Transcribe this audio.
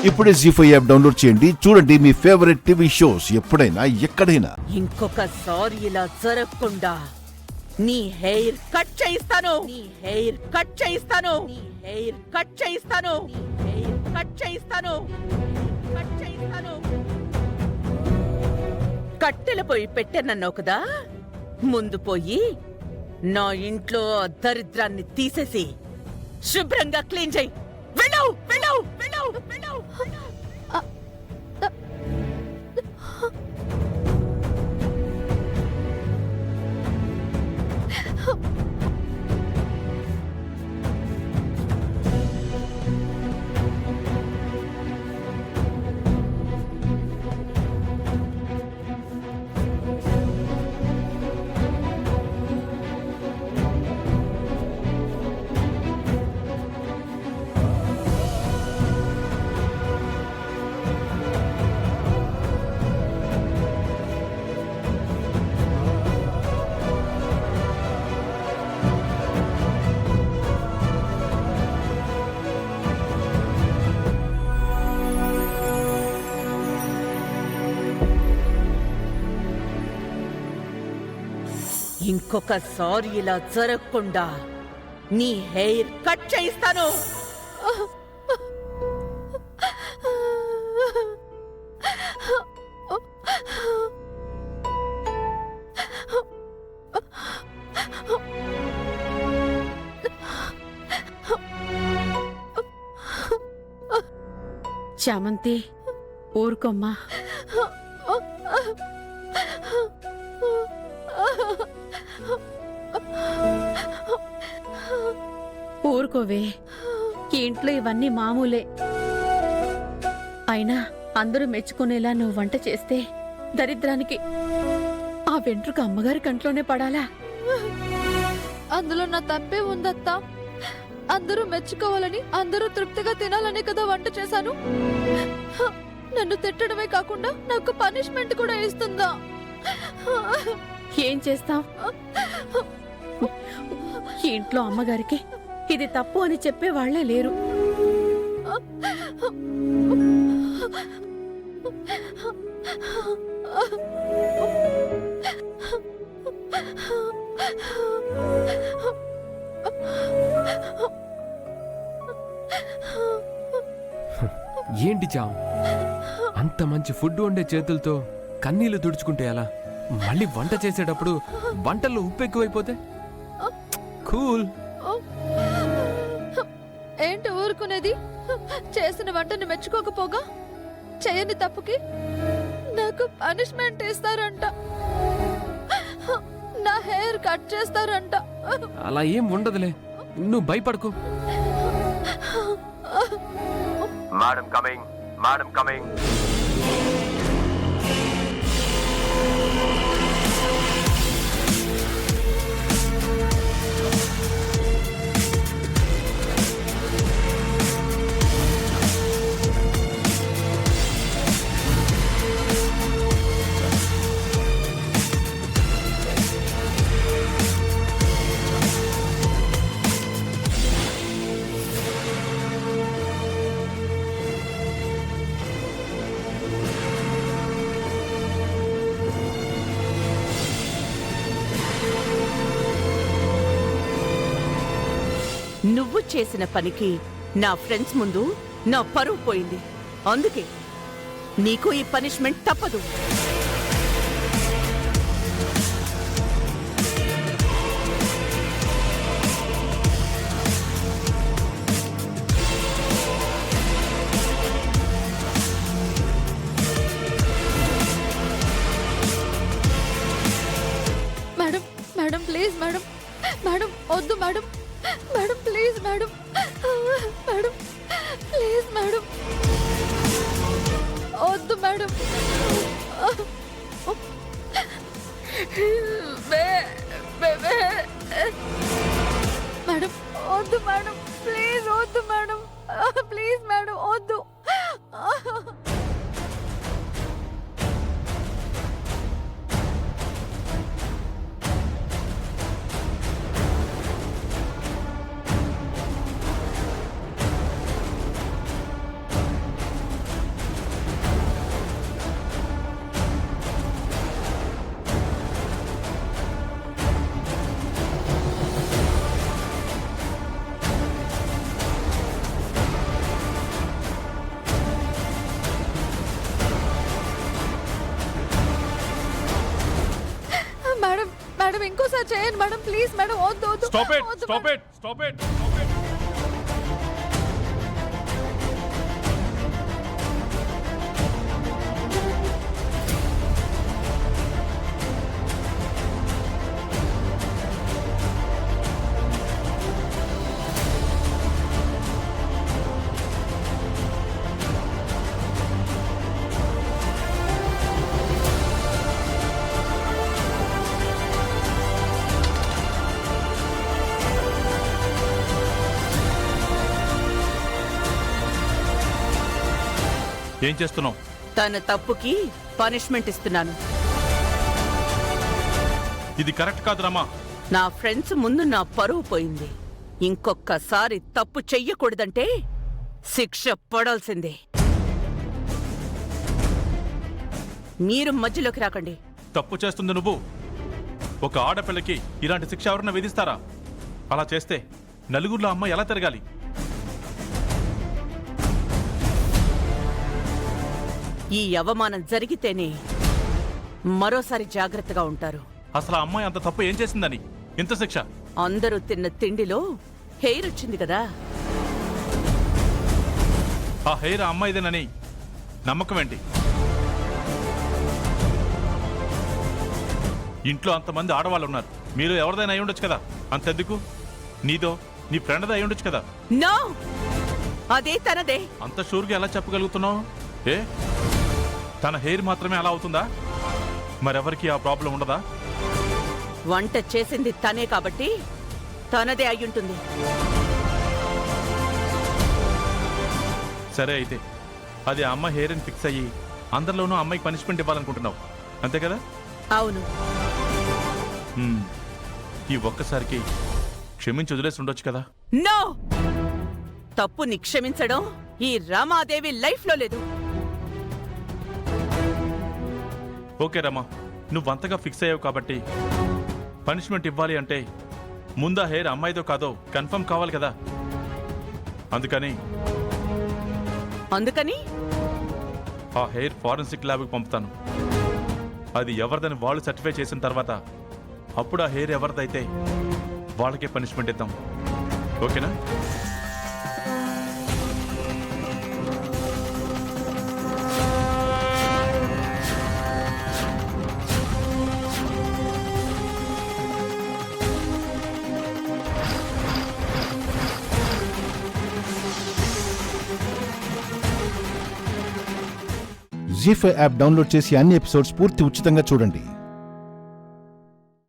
ఇప్పుడే జీ5 app download చేయండి. చూడండి మీ ఫేవరెట్ టీవీ షోస్ ఎప్పుడైనా ఎక్కడైనా. ఇంకొకసారి ఇలా జరగకుండా నీ హెయిర్ కట్ చేయిస్తాను. నీ హెయిర్ కట్ చేయిస్తాను. నీ హెయిర్ కట్ చేయిస్తాను. నీ హెయిర్ కట్ చేయిస్తాను. కట్ చేయిస్తాను. కట్టెల పోయి పెట్టానన్నావు కదా, ముందు పోయి నా ఇంట్లో ఆ దరిద్రాన్ని తీసేసి శుభ్రంగా క్లీన్ చేయి. వెళ్ళవు వెళ్ళవు వెళ్ళవు వెళ్ళవు. ఇంకొకసారి ఇలా జరగకుండా నీ హెయిర్ కట్ చేయిస్తాను. చామంతి, ఊరుకోమ్మా. ఊరుకోవే, ఈ ఇంట్లో ఇవన్నీ మామూలే. అయినా అందరూ మెచ్చుకునేలా నువ్వు వంట చేస్తే దరిద్రానికి ఆ వెంట్రుక అమ్మగారి కంట్లోనే పడాలా? అందులో నా తప్పే ఉందత్తా. అందరూ మెచ్చుకోవాలని, అందరూ తృప్తిగా తినాలని కదా వంట చేశాను. నన్ను తిట్టడమే కాకుండా నాకు పనిష్మెంట్ కూడా ఇస్తుందా? ఏం చేస్తాం? ఈ ఇంట్లో అమ్మగారికి ఇది తప్పు అని చెప్పేవాళ్లే లేరు. ఏంటి చాం, అంత మంచి ఫుడ్ వండే చేతులతో కన్నీళ్లు తుడుచుకుంటే ఎలా? మళ్ళీ వంట చేసేటప్పుడు వంటల్లో ఉప్పు ఎక్కువైపోతే? కూల్. ఏంటి ఊరుకునేది? చేసిన వంటని మెచ్చుకోకపోగా చేయని తప్పుకి నాకు పనిష్మెంట్ ఇస్తారంట. నా హెయిర్ కట్ చేస్తారంట. అలా ఏం ఉండదులే, నువ్వు భయపడకు. Madam coming, madam coming. నువ్వు చేసిన పనికి నా ఫ్రెండ్స్ ముందు నా పరువు పోయింది. అందుకే నీకు ఈ పనిష్మెంట్ తప్పదు. Madam, madam please madam. Madam వద్దు madam. Madam please madam. Madam please madam. వద్దు మేడం. మేడం వద్దు మేడం. ప్లీజ్ వద్దు మేడం. ప్లీజ్ మేడం వద్దు. మేడం ఇంకోసారి చేయండి మేడం ప్లీజ్ మేడం వద్దు వద్దు స్టాప్ ఇట్ వద్దు stop madam. It stop it stop it ఏం చేస్తున్నావు? తన తప్పుకి పనిష్మెంట్ ఇస్తున్నాను. ఇది కరెక్ట్ కాదు రమా. నా ఫ్రెండ్స్ ముందు నా పరువు పోయింది. ఇంకొక్కసారి తప్పు చెయ్యకూడదంటే శిక్ష పడాల్సిందే. మీరు మధ్యలోకి రాకండి. తప్పు చేస్తుంది నువ్వు. ఒక ఆడపిల్లకి ఇలాంటి శిక్ష ఎవరన్నా విధిస్తారా? అలా చేస్తే నలుగురిలో అమ్మ ఎలా తిరగాలి? ఈ అవమానం జరిగితేనే మరోసారి జాగ్రత్తగా ఉంటారు. అసలు ఆ అమ్మాయి అంత తప్పు ఏం చేసిందని ఇంత శిక్ష? అందరూ తిన్న తిండిలో హెయిర్ వచ్చింది కదా. ఆ హెయిర్ ఆ అమ్మాయిదేనని నమ్మకం ఏంటి? ఇంట్లో అంతమంది ఆడవాళ్ళు ఉన్నారు. మీరు ఎవరిదైనా అయి ఉండొచ్చు కదా. అంతెందుకు నీదో నీ ఫ్రెండ్దే అయి ఉండొచ్చు కదా. నో, అదే తనదే. అంత షూర్గా ఎలా చెప్పగలుగుతున్నావు? ఏ తన హెయిర్ మాత్రమే అలా అవుతుందా? మరెవరికి ఆ ప్రాబ్లం ఉండదా? వంట చేసింది తనే కాబట్టి తనదే అయ్యుంటుంది. సరే అయితే అది ఆ అమ్మాయి హెయిర్ అని ఫిక్స్ అయ్యి అందరిలోనూ అమ్మాయికి పనిష్మెంట్ ఇవ్వాలనుకుంటున్నావు అంతే కదా? అవును. ఈ ఒక్కసారికి క్షమించి వదిలేసి ఉండొచ్చు కదా. నో, తప్పుని క్షమించడం ఈ రమాదేవి లైఫ్ లో లేదు. ఓకే రమా, నువ్వు అంతగా ఫిక్స్ అయ్యావు కాబట్టి పనిష్మెంట్ ఇవ్వాలి అంటే ముందా హెయిర్ అమ్మాయిదో కాదో కన్ఫర్మ్ కావాలి కదా. అందుకని ఆ హెయిర్ ఫారెన్సిక్ ల్యాబ్కి పంపుతాను. అది ఎవరిదని వాళ్ళు సర్టిఫై చేసిన తర్వాత అప్పుడు ఆ హెయిర్ ఎవరిదైతే వాళ్ళకే పనిష్మెంట్ ఇద్దాం. ఓకేనా? జీ5 యాప్ డౌన్లోడ్ చేసి అన్ని ఎపిసోడ్స్ పూర్తి ఉచితంగా చూడండి.